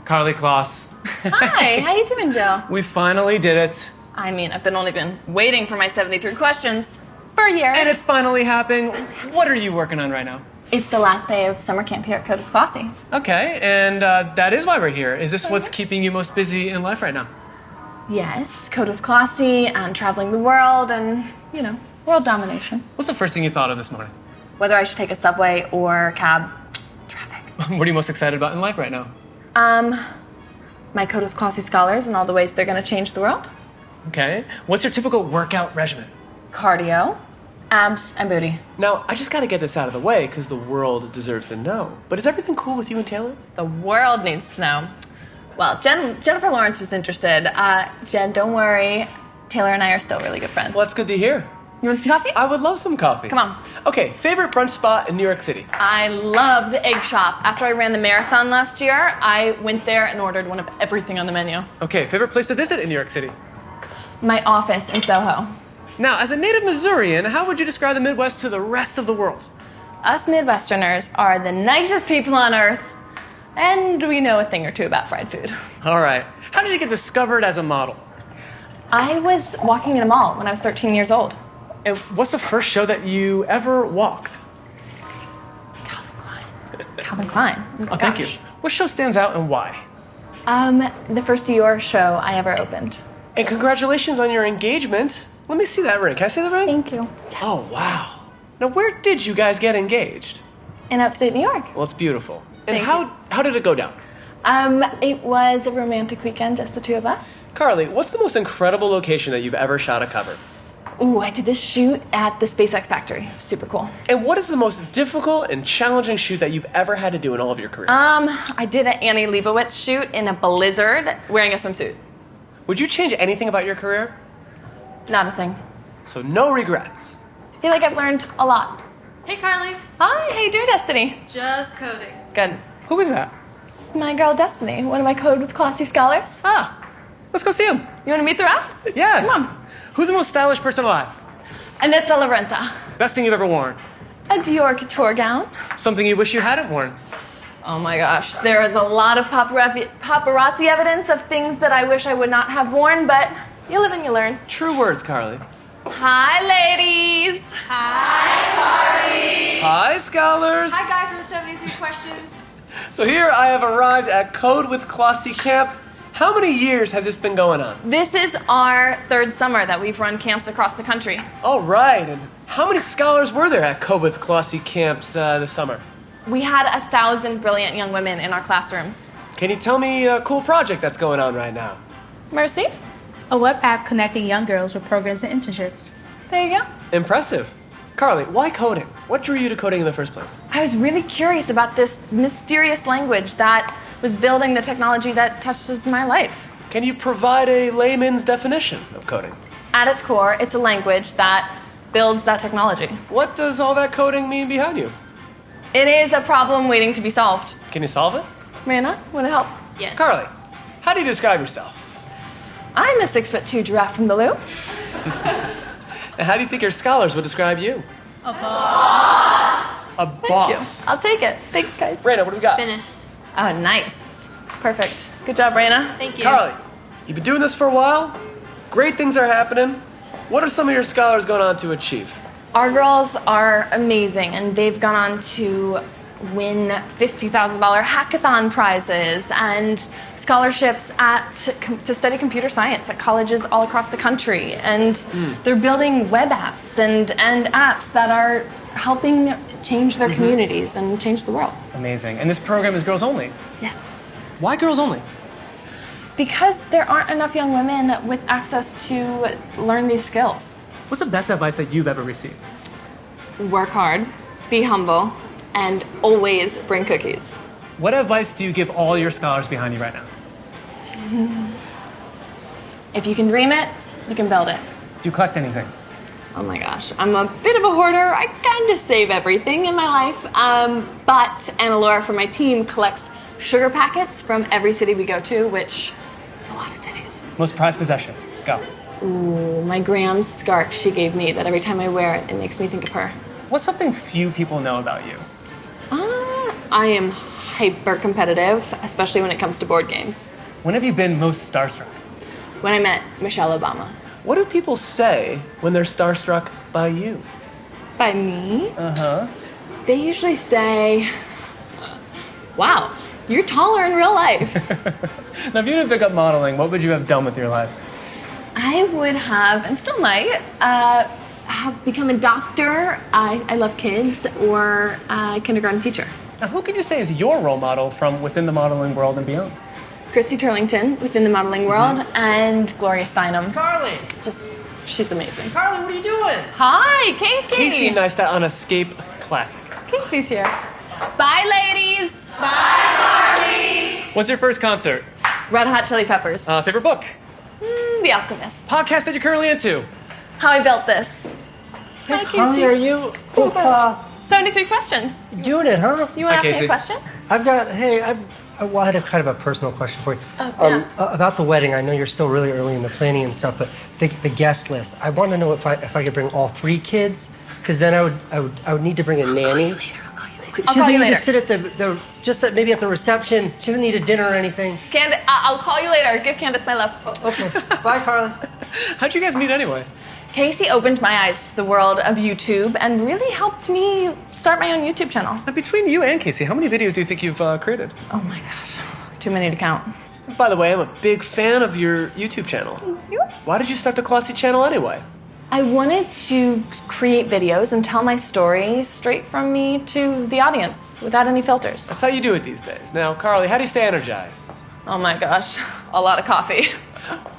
Karlie Kloss. Hi, how you doing, Joe? We finally did it. I mean, I've only been waiting for my 73 questions for years. And it's finally happening. What are you working on right now? It's the last day of summer camp here at Kode with Klossy. Okay, and that is why we're here. Is this what's keeping you most busy in life right now? Yes, Kode with Klossy and traveling the world and, you know, world domination. What's the first thing you thought of this morning? Whether I should take a subway or cab. Traffic. What are you most excited about in life right now? My Kode with Klossy scholars and all the ways they're going to change the world. Okay. What's your typical workout regimen? Cardio, abs, and booty. Now, I just gotta get this out of the way because the world deserves to know. But is everything cool with you and Taylor? The world needs to know. Well, Jennifer Lawrence was interested. Jen, don't worry. Taylor and I are still really good friends. Well, that's good to hear. You want some coffee? I would love some coffee. Come on. Okay, favorite brunch spot in New York City? I love the Egg Shop. After I ran the marathon last year, I went there and ordered one of everything on the menu. Okay, favorite place to visit in New York City? My office in Soho. Now, as a native Missourian, how would you describe the Midwest to the rest of the world? Us Midwesterners are the nicest people on earth, and we know a thing or two about fried food. All right. How did you get discovered as a model? I was walking in a mall when I was 13 years old. And what's the first show that you ever walked? Calvin Klein. Calvin Klein. Oh, thank you. What show stands out and why? The first Dior show I ever opened. And congratulations on your engagement. Let me see that ring. Can I see the ring? Thank you. Oh, wow. Now, where did you guys get engaged? In upstate New York. Well, it's beautiful. And Thank how did it go down? It was a romantic weekend, just the two of us. Karlie, what's the most incredible location that you've ever shot a cover? Ooh, I did this shoot at the SpaceX factory. Super cool. And what is the most difficult and challenging shoot that you've ever had to do in all of your career? I did an Annie Leibovitz shoot in a blizzard wearing a swimsuit. Would you change anything about your career? Not a thing. So no regrets. I feel like I've learned a lot. Hey, Karlie. Hi, how you doing, Destiny? Just coding. Good. Who is that? It's my girl, Destiny, one of my Kode with Klossy scholars. Ah, let's go see him. You want to meet the rest? Yes. Come on. Who's the most stylish person alive? Annette de la Renta. Best thing you've ever worn? A Dior couture gown. Something you wish you hadn't worn? Oh my gosh, there is a lot of paparazzi evidence of things that I wish I would not have worn, but you live and you learn. True words, Karlie. Hi, ladies. Hi, Karlie. Hi, scholars. Hi, guy from 73 Questions. So here I have arrived at Kode with Klossy Camp. How many years has this been going on? This is our third summer that we've run camps across the country. All right, and how many scholars were there at Kode with Klossy camps this summer? We had 1,000 brilliant young women in our classrooms. Can you tell me a cool project that's going on right now? Mercy? A web app connecting young girls with programs and internships. There you go. Impressive. Karlie, why coding? What drew you to coding in the first place? I was really curious about this mysterious language that was building the technology that touches my life. Can you provide a layman's definition of coding? At its core, it's a language that builds that technology. What does all that coding mean behind you? It is a problem waiting to be solved. Can you solve it? Marina, want to help? Yes. Karlie, how do you describe yourself? I'm a 6'2" giraffe from the loo. And how do you think your scholars would describe you? A boss. A boss. I'll take it. Thanks, guys. Raina, what do we got? Finished. Oh, nice. Perfect. Good job, Raina. Thank you. Karlie, you've been doing this for a while. Great things are happening. What are some of your scholars going on to achieve? Our girls are amazing, and they've gone on to win $50,000 hackathon prizes and scholarships to study computer science at colleges all across the country. And they're building web apps and apps that are helping change their communities and change the world. Amazing. And this program is girls only. Yes. Why girls only? Because there aren't enough young women with access to learn these skills. What's the best advice that you've ever received? Work hard, be humble, and always bring cookies. What advice do you give all your scholars behind you right now? If you can dream it, you can build it. Do you collect anything? Oh my gosh, I'm a bit of a hoarder. I kind of save everything in my life. But Anna Laura from my team collects sugar packets from every city we go to, which is a lot of cities. Most prized possession. Go. Ooh, my Graham's scarf she gave me that every time I wear it, it makes me think of her. What's something few people know about you? I am hyper competitive, especially when it comes to board games. When have you been most starstruck? When I met Michelle Obama. What do people say when they're starstruck by you? By me? Uh-huh. They usually say, wow, you're taller in real life. Now, if you didn't pick up modeling, what would you have done with your life? I would have, and still might, have become a doctor. I love kids, or a kindergarten teacher. Now, who could you say is your role model from within the modeling world and beyond? Christy Turlington within the modeling world, and Gloria Steinem. Karlie! She's amazing. Karlie, what are you doing? Hi, Casey. Casey Neistat on Escape Classic. Casey's here. Bye, ladies. Bye, Carly. What's your first concert? Red Hot Chili Peppers. Favorite book? The Alchemist. Podcast that you're currently into? How I built this. Hey, Hi, Karlie, Casey. are you 73 questions. doing it, huh? You want to ask me Casey. a question? I had a kind of a personal question for you. About the wedding, I know you're still really early in the planning and stuff, but the guest list. I want to know if I could bring all 3 kids, because then I would need to bring a nanny. I'll She call doesn't you need later. to sit at maybe at the reception. She doesn't need a dinner or anything. I'll call you later. Give Candace my love. Okay, bye, Karlie. How'd you guys meet anyway? Casey opened my eyes to the world of YouTube and really helped me start my own YouTube channel. Now, between you and Casey, how many videos do you think you've created? Oh my gosh, too many to count. By the way, I'm a big fan of your YouTube channel. Why did you start the Klossy channel anyway? I wanted to create videos and tell my story straight from me to the audience without any filters. That's how you do it these days. Now, Karlie, how do you stay energized? Oh my gosh, a lot of coffee.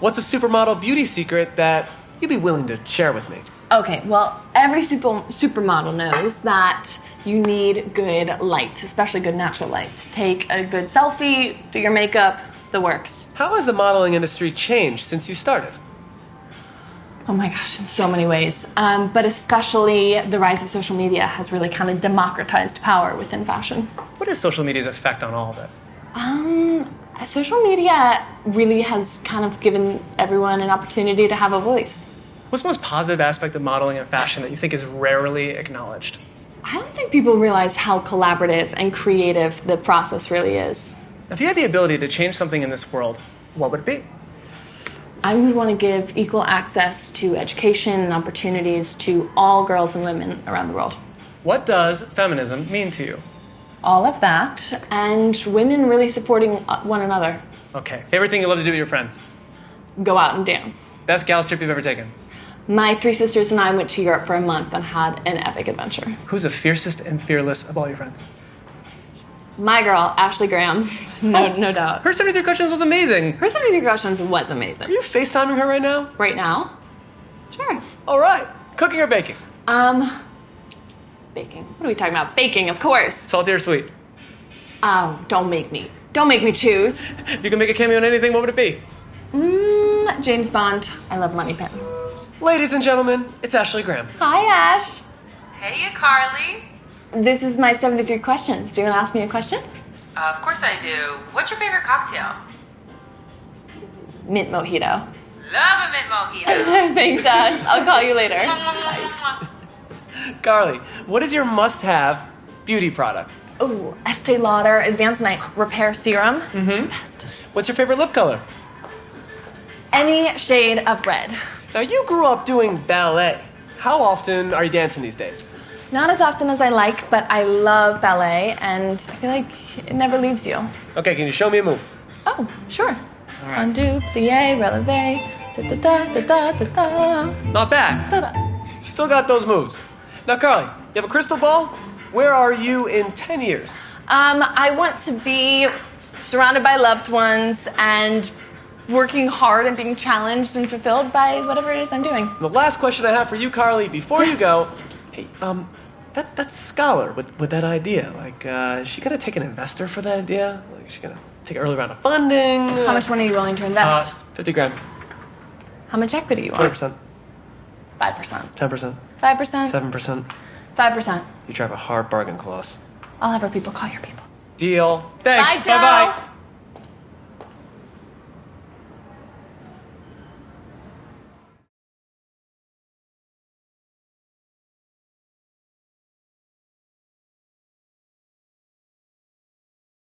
What's a supermodel beauty secret that you'd be willing to share with me? Okay, well, every supermodel knows that you need good light, especially good natural light. Take a good selfie, do your makeup, the works. How has the modeling industry changed since you started? Oh my gosh, in so many ways. But especially the rise of social media has really kind of democratized power within fashion. What is social media's effect on all of it? Social media really has kind of given everyone an opportunity to have a voice. What's the most positive aspect of modeling and fashion that you think is rarely acknowledged? I don't think people realize how collaborative and creative the process really is. If you had the ability to change something in this world, what would it be? I would want to give equal access to education and opportunities to all girls and women around the world. What does feminism mean to you? All of that, and women really supporting one another. Okay, favorite thing you love to do with your friends? Go out and dance. Best gals trip you've ever taken? My 3 sisters and I went to Europe for a month and had an epic adventure. Who's the fiercest and fearless of all your friends? My girl, Ashley Graham, no doubt. Her 73 questions was amazing. Her 73 questions was amazing. Are you FaceTiming her right now? Right now? Sure. All right. Cooking or baking? Baking. What are we talking about? Baking, of course. Salty or sweet? Oh, don't make me choose. If you could make a cameo in anything, what would it be? James Bond. I love Moneypen. Ladies and gentlemen, it's Ashley Graham. Hi, Ash. Hey, Karlie. This is my 73 questions. Do you want to ask me a question? Of course I do. What's your favorite cocktail? Mint mojito. Love a mint mojito. Thanks, Ash. I'll call you later. Karlie, what is your must-have beauty product? Ooh, Estee Lauder Advanced Night Repair Serum. It's the best. What's your favorite lip color? Any shade of red. Now, you grew up doing ballet. How often are you dancing these days? Not as often as I like, but I love ballet, and I feel like it never leaves you. Okay, can you show me a move? Oh, sure. right. Undo, plie, releve, da da da da da da da. Not bad. Da da. Still got those moves. Now, Karlie, you have a crystal ball? Where are you in 10 years? I want to be surrounded by loved ones and working hard and being challenged and fulfilled by whatever it is I'm doing. The last question I have for you, Karlie, before you go, hey, that scholar with that idea, like, is she gonna take an investor for that idea? Like, is she gonna take an early round of funding? How much money are you willing to invest? 50 grand, How much equity you want? 20%, 5%. 10%, 5%? 7%. 5%. You drive a hard bargain, Kloss. I'll have our people call your people. Deal. Thanks. Bye, Joe. Bye-bye.